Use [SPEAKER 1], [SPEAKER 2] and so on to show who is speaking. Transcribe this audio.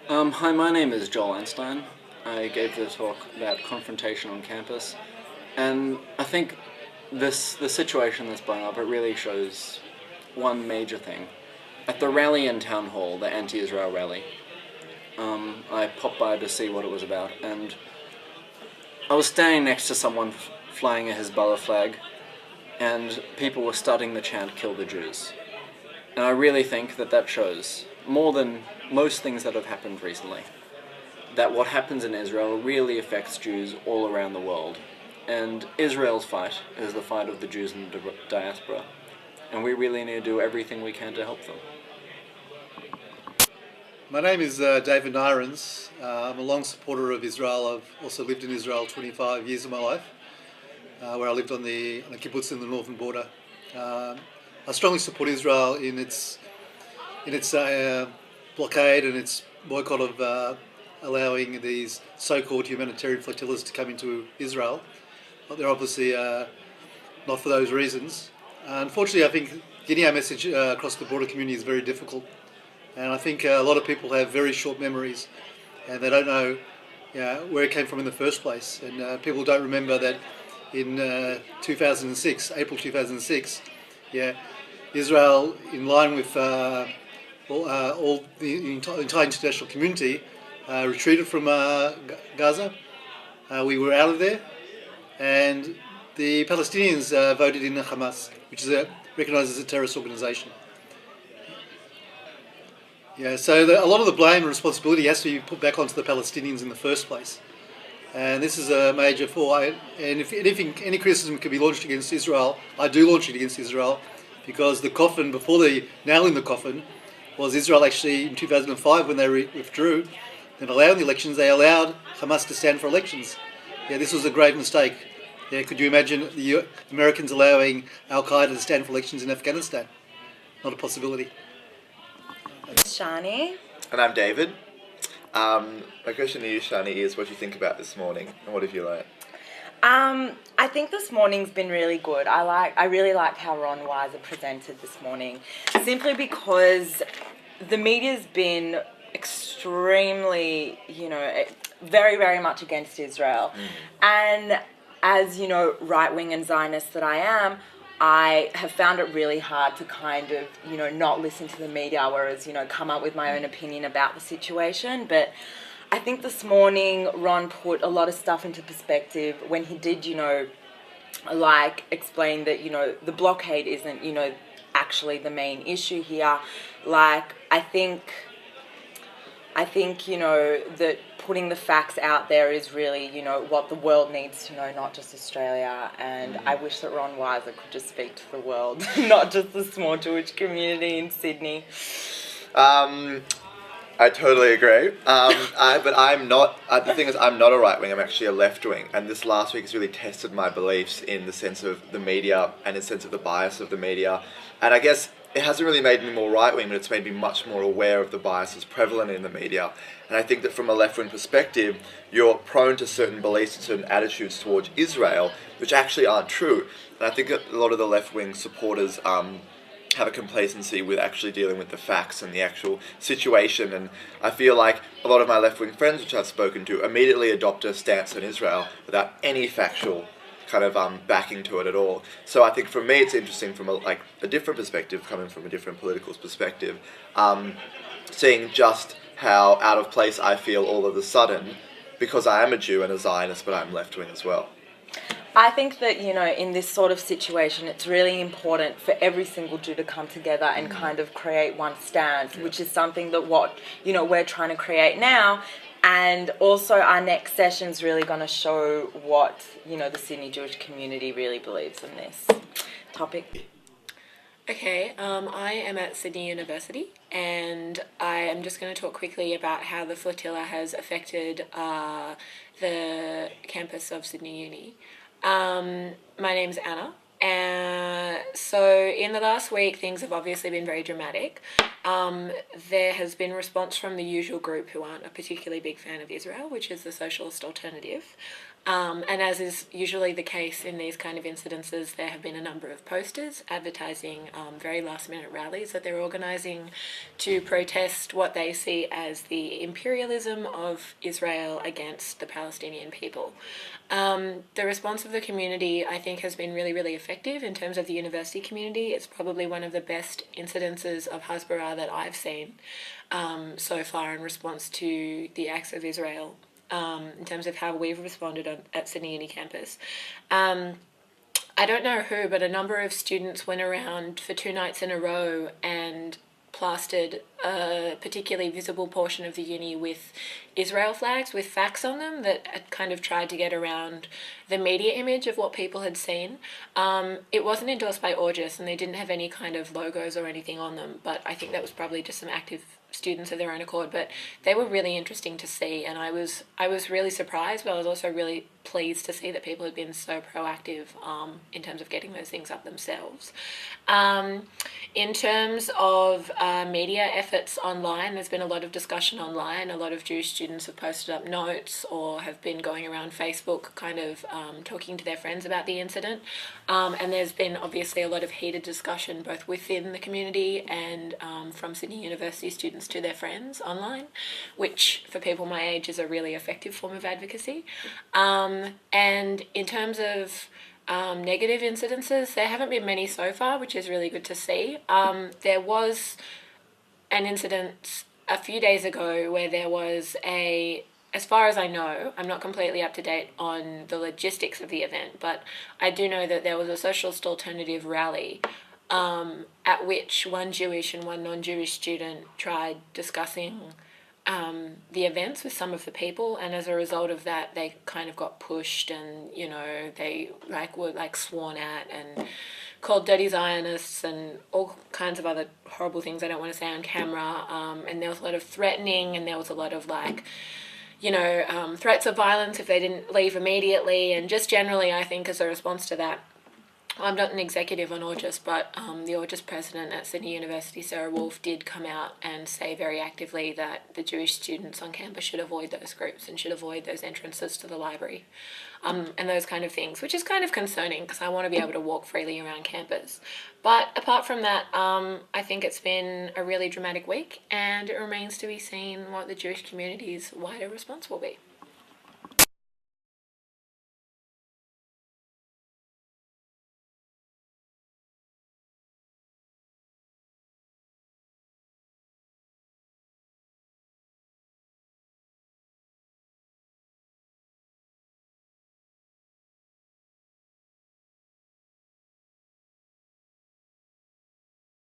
[SPEAKER 1] Hi, my name is Joel Einstein. I gave the talk about confrontation on campus, and I think the situation that's blown up, it really shows one major thing. At the rally in Town Hall, the anti-Israel rally, I popped by to see what it was about, and I was standing next to someone flying a Hezbollah flag, and people were starting the chant, "Kill the Jews." And I really think that shows, more than most things that have happened recently, that what happens in Israel really affects Jews all around the world. And Israel's fight is the fight of the Jews in the diaspora. And we really need to do everything we can to help them.
[SPEAKER 2] My name is David Nyrens. I'm a long supporter of Israel. I've also lived in Israel 25 years of my life, where I lived on the kibbutz in the northern border. I strongly support Israel in its blockade and its boycott of allowing these so-called humanitarian flotillas to come into Israel. But they're obviously not for those reasons. Unfortunately, I think getting our message across the broader community is very difficult. And I think a lot of people have very short memories and they don't know where it came from in the first place. And people don't remember that in 2006, April 2006, Israel, in line with all the entire international community, retreated from Gaza. We were out of there, and the Palestinians voted in Hamas, which is recognised as a terrorist organisation. So a lot of the blame and responsibility has to be put back onto the Palestinians in the first place. And this is a major flaw. And if anything, any criticism can be launched against Israel, I do launch it against Israel, because the coffin, before the nail in the coffin, was Israel actually in 2005 when they withdrew and allowed the elections. They allowed Hamas to stand for elections. This was a grave mistake. Could you imagine the Americans allowing Al-Qaeda to stand for elections in Afghanistan? Not a possibility.
[SPEAKER 3] Shani.
[SPEAKER 4] And I'm David. My question to you, Shani, is what do you think about this morning and what have you learned?
[SPEAKER 3] I think this morning's been really good. I really like how Ron Weiser presented this morning, simply because the media's been extremely, very, very much against Israel. And as, right-wing and Zionist that I am, I have found it really hard to kind of, not listen to the media, whereas, come up with my own opinion about the situation. But I think this morning Ron put a lot of stuff into perspective when he did, explain that, the blockade isn't, actually the main issue here. I think, that putting the facts out there is really, what the world needs to know, not just Australia. And I wish that Ron Weiser could just speak to the world, not just the small Jewish community in Sydney.
[SPEAKER 4] I totally agree. But I'm not, the thing is, I'm not a right wing, I'm actually a left wing. And this last week has really tested my beliefs in the sense of the media and in the sense of the bias of the media. And I guess it hasn't really made me more right-wing, but it's made me much more aware of the biases prevalent in the media. And I think that from a left-wing perspective, you're prone to certain beliefs and certain attitudes towards Israel, which actually aren't true. And I think that a lot of the left-wing supporters have a complacency with actually dealing with the facts and the actual situation. And I feel like a lot of my left-wing friends, which I've spoken to, immediately adopt a stance on Israel without any factual kind of backing to it at all. So I think for me it's interesting from a different perspective, coming from a different political perspective, seeing just how out of place I feel all of a sudden, because I am a Jew and a Zionist, but I'm left-wing as well.
[SPEAKER 3] I think that, in this sort of situation, it's really important for every single Jew to come together and kind of create one stance, which is something that we're trying to create now. And also our next session is really going to show what, the Sydney Jewish community really believes in this topic.
[SPEAKER 5] Okay, I am at Sydney University and I am just going to talk quickly about how the flotilla has affected the campus of Sydney Uni. My name's Anna So in the last week, things have obviously been very dramatic. There has been response from the usual group who aren't a particularly big fan of Israel, which is the Socialist Alternative. And as is usually the case in these kind of incidences, there have been a number of posters advertising very last-minute rallies that they're organising to protest what they see as the imperialism of Israel against the Palestinian people. The response of the community, I think, has been really, really effective in terms of the university community. It's probably one of the best incidences of Hasbara that I've seen so far in response to the acts of Israel. In terms of how we've responded at Sydney Uni campus. I don't know who, but a number of students went around for 2 nights in a row and plastered a particularly visible portion of the uni with Israel flags with facts on them that had kind of tried to get around the media image of what people had seen. It wasn't endorsed by August and they didn't have any kind of logos or anything on them, but I think that was probably just some active students of their own accord, but they were really interesting to see, and I was really surprised, but I was also really pleased to see that people had been so proactive in terms of getting those things up themselves. In terms of media efforts online, there's been a lot of discussion online. A lot of Jewish students have posted up notes or have been going around Facebook kind of talking to their friends about the incident, and there's been obviously a lot of heated discussion both within the community and from Sydney University students to their friends online, which for people my age is a really effective form of advocacy. And in terms of negative incidences, there haven't been many so far, which is really good to see. There was an incident a few days ago where there was as far as I know, I'm not completely up to date on the logistics of the event, but I do know that there was a socialist alternative rally at which one Jewish and one non-Jewish student tried discussing the events with some of the people, and as a result of that they kind of got pushed, and they were sworn at and called dirty Zionists and all kinds of other horrible things I don't want to say on camera, and there was a lot of threatening, and there was a lot of threats of violence if they didn't leave immediately, and just generally I think as a response to that, I'm not an executive on August, but the August president at Sydney University, Sarah Wolf, did come out and say very actively that the Jewish students on campus should avoid those groups and should avoid those entrances to the library and those kind of things, which is kind of concerning because I want to be able to walk freely around campus. But apart from that, I think it's been a really dramatic week, and it remains to be seen what the Jewish community's wider response will be.